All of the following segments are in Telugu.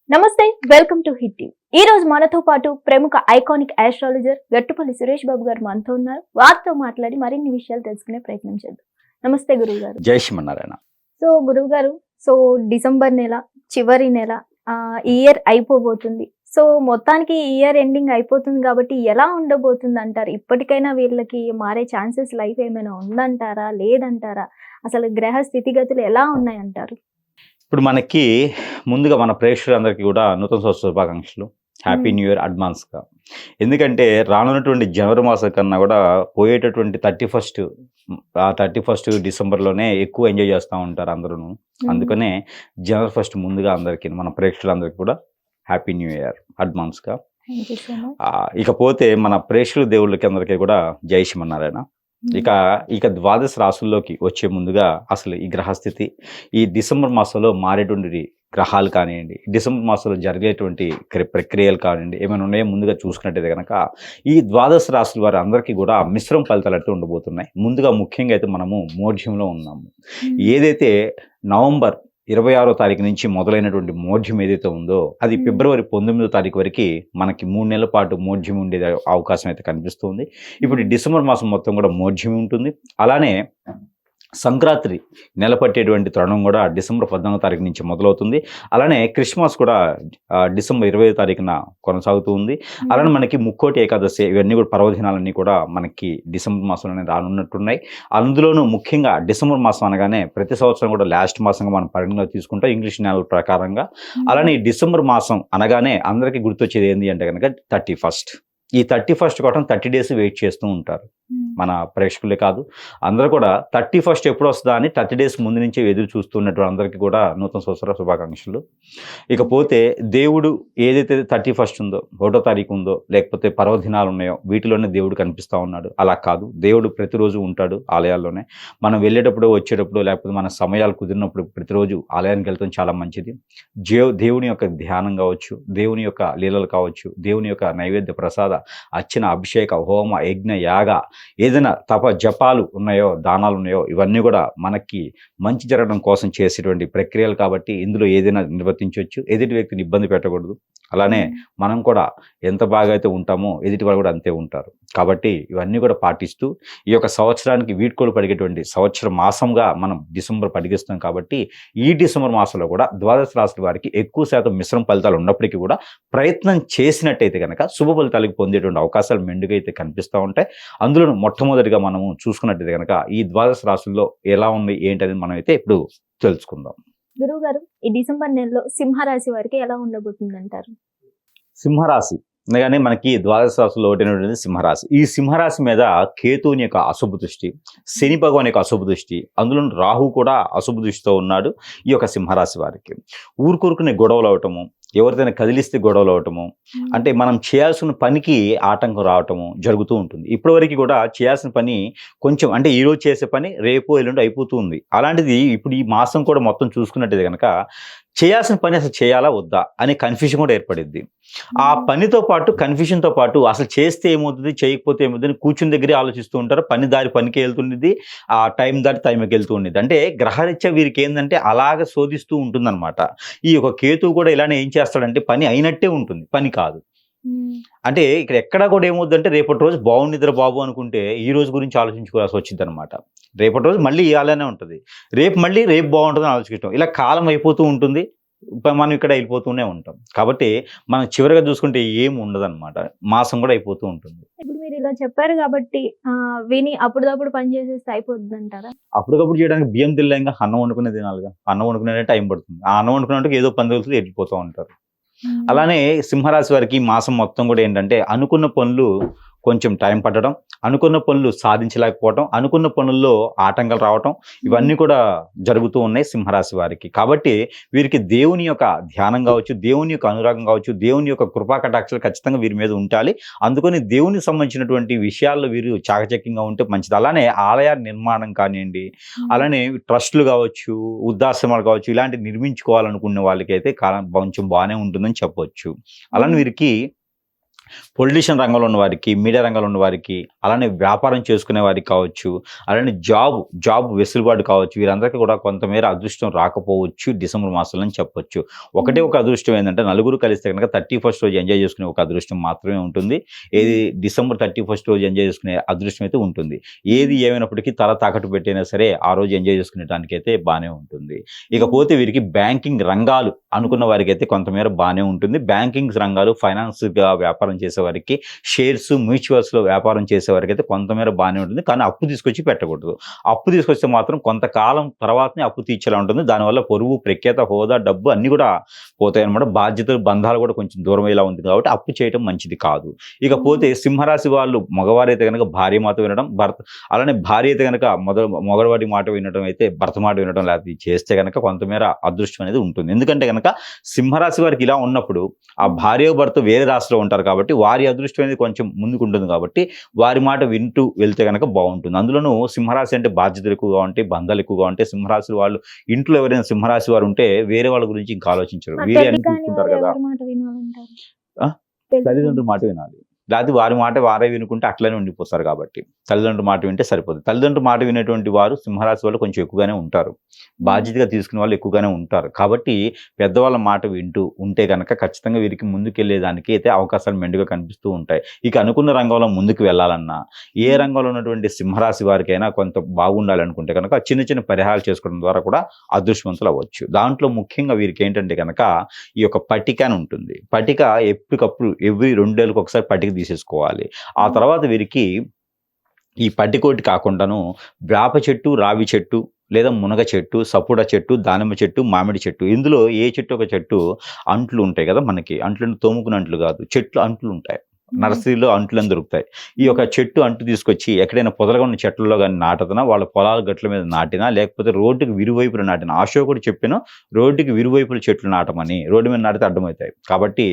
నమస్తే, వెల్కమ్ టు హిట్ టీవీ. ఈ రోజు మనతో పాటు ప్రముఖ ఐకానిక్ ఆస్ట్రాలజర్ గట్టుపల్లి సురేష్ బాబు గారు మనతో ఉన్నారు. వారితో మాట్లాడి మరిన్ని విషయాలు తెలుసుకునే ప్రయత్నం చేద్దాం. నమస్తే గురువు గారు. జై శ్రీమన్నారాయణ. గురువు గారు, డిసెంబర్ నెల చివరి నెల ఇయర్ అయిపోబోతుంది. మొత్తానికి ఇయర్ ఎండింగ్ అయిపోతుంది కాబట్టి ఎలా ఉండబోతుంది అంటారు? ఇప్పటికైనా వీళ్ళకి మారే ఛాన్సెస్ లైఫ్ ఏమైనా ఉందంటారా, లేదంటారా? అసలు గ్రహ స్థితిగతులు ఎలా ఉన్నాయంటారు? ఇప్పుడు మనకి ముందుగా మన ప్రేక్షకులందరికీ కూడా నూతన సంవత్సర శుభాకాంక్షలు. హ్యాపీ న్యూ ఇయర్ అడ్వాన్స్గా. ఎందుకంటే రానున్నటువంటి జనవరి మాసం కన్నా కూడా పోయేటటువంటి 31 డిసెంబర్లోనే ఎక్కువ ఎంజాయ్ చేస్తూ ఉంటారు అందరూ. అందుకనే జనవరి 1 ముందుగా అందరికీ మన ప్రేక్షకులందరికీ కూడా హ్యాపీ న్యూ ఇయర్ అడ్వాన్స్గా. ఇకపోతే మన ప్రేక్షకుల దేవుళ్ళకి అందరికీ కూడా జై శ్రీమన్నారాయణ. ఇక ద్వాదశ రాశుల్లోకి వచ్చే ముందుగా అసలు ఈ గ్రహస్థితి ఈ డిసెంబర్ మాసంలో మారేటువంటి గ్రహాలు కానివ్వండి, డిసెంబర్ మాసంలో జరిగేటువంటి ప్రక్రియలు కానివ్వండి, ఏమైనా ఉన్నాయో ముందుగా చూసుకున్నట్టయితే కనుక ఈ ద్వాదశ రాశుల వారి అందరికీ కూడా మిశ్రమ ఫలితాలు అయితే ఉండబోతున్నాయి. ముందుగా ముఖ్యంగా అయితే మనము మోఢ్యంలో ఉన్నాము. ఏదైతే నవంబర్ 26వ తారీఖు నుంచి మొదలైనటువంటి మోఢ్యం ఏదైతే ఉందో అది ఫిబ్రవరి 19వ తారీఖు వరకు మనకి 3 నెలల పాటు మోఢ్యం ఉండే అవకాశం అయితే కనిపిస్తుంది. ఇప్పుడు డిసెంబర్ మాసం మొత్తం కూడా మోఢ్యం ఉంటుంది. అలానే సంక్రాంతి నెల పట్టేటువంటి తరుణం కూడా డిసెంబర్ 14వ తారీఖు నుంచి మొదలవుతుంది. అలానే క్రిస్మస్ కూడా డిసెంబర్ 20వ తారీఖున కొనసాగుతూ ఉంది. అలానే మనకి ముక్కోటి ఏకాదశి ఇవన్నీ కూడా పర్వదినాలన్నీ కూడా మనకి డిసెంబర్ మాసంలోనే రానున్నట్టున్నాయి. అందులోనూ ముఖ్యంగా డిసెంబర్ మాసం అనగానే ప్రతి సంవత్సరం కూడా లాస్ట్ మాసంగా మనం పరిగణలో తీసుకుంటాం ఇంగ్లీష్ నెలల ప్రకారంగా. అలానే ఈ డిసెంబర్ మాసం అనగానే అందరికీ గుర్తొచ్చేది ఏంటి అంటే కనుక 31st. ఈ 31st కోసం 30 డేస్ వెయిట్ చేస్తూ ఉంటారు మన ప్రేక్షకులే కాదు అందరూ కూడా. 31st ఎప్పుడు వస్తుందా అని 30 డేస్ ముందు నుంచి ఎదురు చూస్తున్నటువంటి అందరికీ కూడా నూతన సంవత్సర శుభాకాంక్షలు. ఇకపోతే దేవుడు ఏదైతే 31st ఉందో, 1వ తారీఖు ఉందో, లేకపోతే పర్వదినాలు ఉన్నాయో వీటిలోనే దేవుడు కనిపిస్తూ ఉన్నాడు. అలా కాదు, దేవుడు ప్రతిరోజు ఉంటాడు ఆలయాల్లోనే. మనం వెళ్ళేటప్పుడు వచ్చేటప్పుడు లేకపోతే మన సమయాలు కుదిరినప్పుడు ప్రతిరోజు ఆలయానికి వెళ్తాం, చాలా మంచిది. దేవుని యొక్క ధ్యానం కావచ్చు, దేవుని యొక్క లీలలు కావచ్చు, దేవుని యొక్క నైవేద్య ప్రసాద అర్చన అభిషేక హోమ యజ్ఞ యాగ ఏదైనా జపాలు ఉన్నాయో, దానాలు ఉన్నాయో ఇవన్నీ కూడా మనకి మంచి జరగడం కోసం చేసేటువంటి ప్రక్రియలు కాబట్టి ఇందులో ఏదైనా నిర్వర్తించవచ్చు. ఎదుటి వ్యక్తిని ఇబ్బంది పెట్టకూడదు. అలానే మనం కూడా ఎంత బాగా అయితే ఉంటామో ఎదుటి వాళ్ళు కూడా అంతే ఉంటారు. కాబట్టి ఇవన్నీ కూడా పాటిస్తూ ఈ యొక్క సంవత్సరానికి వీడ్కోలు పడిగేటువంటి సంవత్సర మాసంగా మనం డిసెంబర్ పడిగిస్తాం. కాబట్టి ఈ డిసెంబర్ మాసంలో కూడా ద్వాదశ రాశుల వారికి ఎక్కువ శాతం మిశ్రమ ఫలితాలు ఉన్నప్పటికీ కూడా ప్రయత్నం చేసినట్టయితే కనుక శుభ ఫలితాలకు పొందేటువంటి అవకాశాలు మెండుగా అయితే కనిపిస్తూ ఉంటాయి. అందులో మొట్టమొదటిగా మనము చూసుకున్నట్టయితే కనుక ఈ ద్వాదశ రాశుల్లో ఎలా ఉంది ఏంటనేది మనం అయితే ఇప్పుడు తెలుసుకుందాం. గురువు గారు, ఈ డిసెంబర్ నెలలో సింహరాశి వారికి ఎలా ఉండబోతుంది అంటారు? సింహరాశి అనగానే మనకి ద్వాదశ రాశుల్లో ఒకటి సింహరాశి. ఈ సింహరాశి మీద కేతువుని యొక్క అశుభ దృష్టి, శని భగవాన్ యొక్క అశుభ దృష్టి, అందులో రాహు కూడా అశుభ దృష్టితో ఉన్నాడు. ఈ యొక్క సింహరాశి వారికి ఊరుకూరుకునే గొడవలు అవటము, ఎవరిదైనా కదిలిస్తే గొడవలు అవటము, అంటే మనం చేయాల్సిన పనికి ఆటంకం రావటము జరుగుతూ ఉంటుంది. ఇప్పటివరకు కూడా చేయాల్సిన పని కొంచెం, అంటే ఈరోజు చేసే పని రేపు ఎల్లుండి అయిపోతూ ఉంది. అలాంటిది ఇప్పుడు ఈ మాసం కూడా మొత్తం చూసుకున్నట్టయితే కనుక చేయాల్సిన పని అసలు చేయాలా వద్దా అనే కన్ఫ్యూజన్ కూడా ఏర్పడింది. ఆ పనితో పాటు కన్ఫ్యూజన్తో పాటు అసలు చేస్తే ఏమవుతుంది, చేయకపోతే ఏమవుతుంది కూర్చుని దగ్గరే ఆలోచిస్తూ ఉంటారు. పని దారి పనికి వెళ్తుండేది, ఆ టైం దాటి టైంకి వెళ్తూ ఉండేది. అంటే గ్రహరీత్యా వీరికి ఏంటంటే అలాగ శోధిస్తూ ఉంటుందన్నమాట. ఈ యొక్క కేతువు కూడా ఇలానే ఏం చేస్తాడంటే పని అయినట్టే ఉంటుంది, పని కాదు. అంటే ఇక్కడ ఎక్కడా కూడా ఏమవుతుందంటే రేపటి రోజు బాగుండిద్ర బాబు అనుకుంటే ఈ రోజు గురించి ఆలోచించుకోవాల్సి వచ్చింది అనమాట. రేపటి రోజు మళ్ళీ ఇలానే ఉంటుంది, రేపు బాగుంటుందని ఆలోచించడం, ఇలా కాలం అయిపోతూ ఉంటుంది. మనం ఇక్కడ వెళ్ళిపోతూనే ఉంటాం. కాబట్టి మనం చివరిగా చూసుకుంటే ఏం ఉండదన్నమాట, మాసం కూడా అయిపోతూ ఉంటుంది. ఇప్పుడు మీరు ఇలా చెప్పారు కాబట్టి విని అప్పుడప్పుడు పని చేసేస్తే అయిపోద్ది అంటారా? అప్పటికప్పుడు చేయడానికి బియ్యం తినలేక అన్నం వండుకునే తినాలిగా. అన్నం వండుకునే టైం పడుతుంది. ఆ అన్నం వండుకున్నట్టు ఏదో పని రోజులు వెళ్ళిపోతూ ఉంటారు. అలానే సింహరాశి వారికి మాసం మొత్తం కూడా ఏంటంటే అనుకున్న పనులు కొంచెం టైం పట్టడం, అనుకున్న పనులు సాధించలేకపోవటం, అనుకున్న పనుల్లో ఆటంకాలు రావటం ఇవన్నీ కూడా జరుగుతూ ఉన్నాయి సింహరాశి వారికి. కాబట్టి వీరికి దేవుని యొక్క ధ్యానం కావచ్చు, దేవుని యొక్క అనురాగం కావచ్చు, దేవుని యొక్క కృపా కటాక్షలు ఖచ్చితంగా వీరి మీద ఉండాలి. అందుకని దేవునికి సంబంధించినటువంటి విషయాల్లో వీరు చాకచక్యంగా ఉంటే మంచిది. అలానే ఆలయ నిర్మాణం కానివ్వండి, అలానే ట్రస్టులు కావచ్చు, వృద్ధాశ్రమాలు కావచ్చు, ఇలాంటివి నిర్మించుకోవాలనుకునే వాళ్ళకి అయితే కొంచెం బాగానే ఉంటుందని చెప్పవచ్చు. అలానే వీరికి పొలిటీషియన్ రంగంలో ఉన్న వారికి, మీడియా రంగంలో ఉన్న వారికి, అలానే వ్యాపారం చేసుకునే వారికి కావచ్చు, అలానే జాబ్ వెసులుబాటు కావచ్చు, వీరందరికీ కూడా కొంతమేర అదృష్టం రాకపోవచ్చు డిసెంబర్ మాసంలో అని చెప్పొచ్చు. ఒకటే ఒక అదృష్టం ఏంటంటే నలుగురు కలిస్తే కనుక 31st రోజు ఎంజాయ్ చేసుకునే ఒక అదృష్టం మాత్రమే ఉంటుంది. ఏది డిసెంబర్ 31st రోజు ఎంజాయ్ చేసుకునే అదృష్టం అయితే ఉంటుంది. ఏది ఏమైనప్పటికీ తల తాకట్టు పెట్టైనా సరే ఆ రోజు ఎంజాయ్ చేసుకునేటానికి అయితే బాగానే ఉంటుంది. ఇకపోతే వీరికి బ్యాంకింగ్ రంగాలు అనుకున్న వారికి అయితే కొంతమేర బాగానే ఉంటుంది. బ్యాంకింగ్ రంగాలు, ఫైనాన్స్గా వ్యాపారం చేసే వారికి, షేర్స్, మ్యూచువల్స్లో వ్యాపారం చేసే వారికి అయితే కొంతమేర బాగానే ఉంటుంది. కానీ అప్పు తీసుకొచ్చి పెట్టకూడదు. అప్పు తీసుకొస్తే మాత్రం కొంతకాలం తర్వాతనే అప్పు తీర్చేలా ఉంటుంది. దానివల్ల పొరుగు, ప్రఖ్యాత, హోదా, డబ్బు అన్నీ కూడా పోతాయి అనమాట. బాధ్యతలు, బంధాలు కూడా కొంచెం దూరం అయ్యేలా ఉంటుంది కాబట్టి అప్పు చేయడం మంచిది కాదు. ఇకపోతే సింహరాశి వాళ్ళు మగవారైతే కనుక భార్య మాట వినడం, అలానే భార్య అయితే కనుక మగవాడి మాట వినడం అయితే భర్త మాట వినడం లేకపోతే చేస్తే కనుక కొంతమేర అదృష్టం అనేది ఉంటుంది. ఎందుకంటే కనుక సింహరాశి వారికి ఇలా ఉన్నప్పుడు ఆ భార్య భర్త వేరే రాశిలో ఉంటారు కాబట్టి వారి అదృష్టం అనేది కొంచెం ముందుకు ఉంటుంది కాబట్టి వారి మాట వింటూ వెళ్తే కనుక బాగుంటుంది. అందులోనూ సింహరాశి అంటే బాధ్యతలు ఎక్కువగా ఉంటాయి, బంధాలు ఎక్కువగా ఉంటాయి. సింహరాశి వాళ్ళు ఇంట్లో ఎవరైనా సింహరాశి వారు ఉంటే వేరే వాళ్ళ గురించి ఇంకా ఆలోచించరు. వీరే అని చూసుకుంటారు కదా. తల్లిదండ్రుల మాట వినాలి, లేకపోతే వారి మాట వారే వినుకుంటే అట్లనే ఉండిపోతారు. కాబట్టి తల్లిదండ్రుల మాట వింటే సరిపోతుంది. తల్లిదండ్రుల మాట వినేటువంటి వారు సింహరాశి వాళ్ళు కొంచెం ఎక్కువగానే ఉంటారు, బాధ్యతగా తీసుకునే వాళ్ళు ఎక్కువగానే ఉంటారు. కాబట్టి పెద్దవాళ్ళ మాట వింటూ ఉంటే కనుక ఖచ్చితంగా వీరికి ముందుకెళ్ళేదానికి అయితే అవకాశాలు మెండుగా కనిపిస్తూ ఉంటాయి. ఇక అనుకున్న రంగంలో ముందుకు వెళ్ళాలన్నా, ఏ రంగంలో ఉన్నటువంటి సింహరాశి వారికైనా కొంత బాగుండాలనుకుంటే కనుక చిన్న చిన్న పరిహారాలు చేసుకోవడం ద్వారా కూడా అదృష్టవంతులు అవ్వచ్చు. దాంట్లో ముఖ్యంగా వీరికి ఏంటంటే కనుక ఈ యొక్క పట్టిక అని ఉంటుంది. పట్టిక ఎప్పటికప్పుడు ఎవ్రీ 2 ఏళ్ళకి ఒకసారి పట్టిక తీసేసుకోవాలి. ఆ తర్వాత వీరికి ఈ పట్టికోటి కాకుండాను వేప చెట్టు, రావి చెట్టు, లేదా మునగ చెట్టు, సపోటా చెట్టు, దానిమ్మ చెట్టు, మామిడి చెట్టు, ఇందులో ఏ చెట్టు ఒక చెట్టు అంట్లు ఉంటాయి కదా, మనకి అంట్లు తోముకున్న అంట్లు కాదు, చెట్లు అంట్లు ఉంటాయి. నర్సరీలో అంట్లని దొరుకుతాయి. ఈ యొక్క చెట్టు అంటు తీసుకొచ్చి ఎక్కడైనా పొదలుగా ఉన్న చెట్లలో కానీ నాటుతున్నా, వాళ్ళ పొలాల గట్ల మీద నాటినా, లేకపోతే రోడ్డుకి విరువైపులు నాటినా, అశోకుడు చెప్పాను రోడ్డుకి విరువైపులు చెట్లు నాటమని. రోడ్డు మీద నాటితే అడ్డమవుతాయి కాబట్టి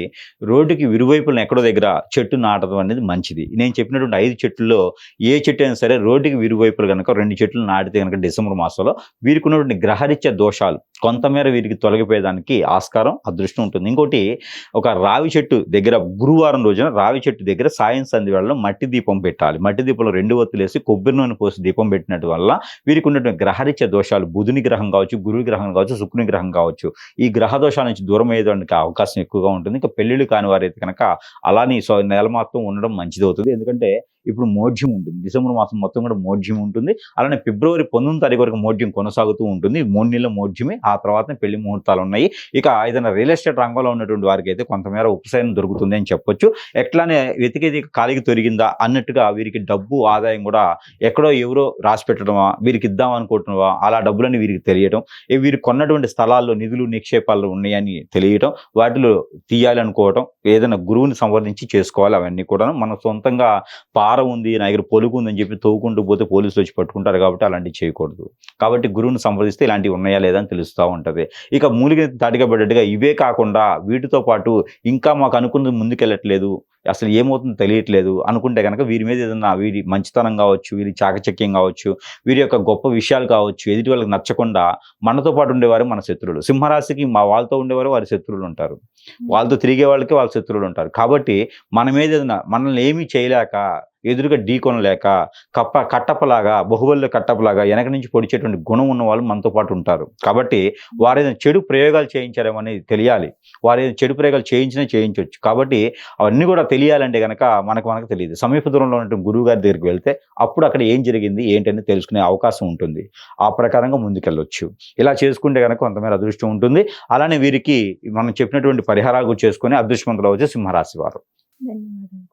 రోడ్డుకి విరువైపులను ఎక్కడో దగ్గర చెట్టు నాటడం అనేది మంచిది. నేను చెప్పినటువంటి 5 చెట్లలో ఏ చెట్టు అయినా సరే రోడ్డుకి విరువైపులు కనుక 2 చెట్లు నాటితే కనుక డిసెంబర్ మాసంలో వీరికి ఉన్నటువంటి గ్రహరీత్యా దోషాలు కొంతమేర వీరికి తొలగిపోయేదానికి ఆస్కారం, అదృష్టం ఉంటుంది. ఇంకోటి, ఒక రావి చెట్టు దగ్గర గురువారం రోజున రావి చెట్టు దగ్గర సాయం సంధి వేళలో మట్టి దీపం పెట్టాలి. మట్టి దీపంలో 2 ఒత్తులేసి కొబ్బరి నూనె పోసి దీపం పెట్టినట్టు వల్ల వీరికి ఉన్నటువంటి గ్రహరీత్యా దోషాలు, బుధుని గ్రహం కావచ్చు, గురువు గ్రహం కావచ్చు, శుక్రుని గ్రహం కావచ్చు, ఈ గ్రహ దోషాల నుంచి దూరం అయ్యేదానికి అవకాశం ఎక్కువగా ఉంటుంది. ఇంకా పెళ్లిళ్ళు కాని వారైతే కనుక అలానే నెల మొత్తం ఉండడం మంచిది అవుతుంది. ఎందుకంటే ఇప్పుడు మోడ్యం ఉంటుంది, డిసెంబర్ మాసం మొత్తం కూడా మోడ్యం ఉంటుంది. అలానే ఫిబ్రవరి 19వ తారీఖు వరకు మోడ్యం కొనసాగుతూ ఉంటుంది. 3 నెలల మోడ్యమే, ఆ తర్వాతనే పెళ్లి ముహూర్తాలు ఉన్నాయి. ఇక ఏదైనా రియల్ ఎస్టేట్ రంగంలో ఉన్నటువంటి వారికి అయితే కొంతమేర ఉపశమనం దొరుకుతుంది అని చెప్పొచ్చు. ఎట్లానే వెతికేది కాలికి తొరిగిందా అన్నట్టుగా వీరికి డబ్బు ఆదాయం కూడా ఎక్కడో ఎవరో రాసి పెట్టడమా, వీరికి ఇద్దాం అనుకుంటున్నావా, అలా డబ్బులని వీరికి తెలియటం, వీరికి కొన్నటువంటి స్థలాల్లో నిధులు నిక్షేపాలు ఉన్నాయని తెలియటం, వాటిలో తీయాలనుకోవటం, ఏదైనా గురువుని సంప్రదించి చేసుకోవాలి. అవన్నీ కూడా మనం సొంతంగా ఉంది, నా దగ్గర పొలుగు ఉందని చెప్పి తవ్వుకుంటూ పోతే పోలీసులు వచ్చి పట్టుకుంటారు కాబట్టి అలాంటివి చేయకూడదు. కాబట్టి గురువుని సంప్రదిస్తే ఇలాంటివి ఉన్నాయా లేదా అని తెలుస్తూ ఉంటుంది. ఇక మూలిక తాటిగా పడ్డట్టుగా ఇవే కాకుండా వీటితో పాటు ఇంకా మాకు అనుకున్నది ముందుకెళ్ళట్లేదు, అసలు ఏమవుతుందో తెలియట్లేదు అనుకుంటే కనుక వీరి మీద ఏదన్నా వీరి మంచితనం కావచ్చు, వీరి చాకచక్యం కావచ్చు, వీరి యొక్క గొప్ప విషయాలు కావచ్చు, ఎదుటి వాళ్ళకి నచ్చకుండా మనతో పాటు ఉండేవారు మన శత్రువులు. సింహరాశికి మా వాళ్ళతో ఉండేవారు వారి శత్రువులు ఉంటారు, వాళ్ళతో తిరిగే వాళ్ళకి వాళ్ళ శత్రువులు ఉంటారు. కాబట్టి మన మీద ఏదైనా మనల్ని ఏమీ చేయలేక, ఎదురుగా ఢీకొనలేక, కట్టపలాగా, బహుబలిలో కట్టపలాగా వెనక నుంచి పొడిచేటువంటి గుణం ఉన్న వాళ్ళు మనతో పాటు ఉంటారు. కాబట్టి వారు ఏదైనా చెడు ప్రయోగాలు చేయించారేమో అనేది తెలియాలి. వారు ఏదైనా చెడు ప్రయోగాలు చేయించవచ్చు. కాబట్టి అవన్నీ కూడా తెలియాలంటే కనుక మనకు తెలియదు. సమీప దూరంలో ఉన్నటువంటి గురువు గారి దగ్గరికి వెళ్తే అప్పుడు అక్కడ ఏం జరిగింది ఏంటని తెలుసుకునే అవకాశం ఉంటుంది. ఆ ప్రకారంగా ముందుకెళ్ళొచ్చు. ఇలా చేసుకుంటే కనుక కొంతమేర అదృష్టం ఉంటుంది. అలానే వీరికి మనం చెప్పినటువంటి పరిహారాలు చేసుకుని అదృష్టవంతులు వచ్చే సింహరాశి వారు. ధన్యవాదాలు.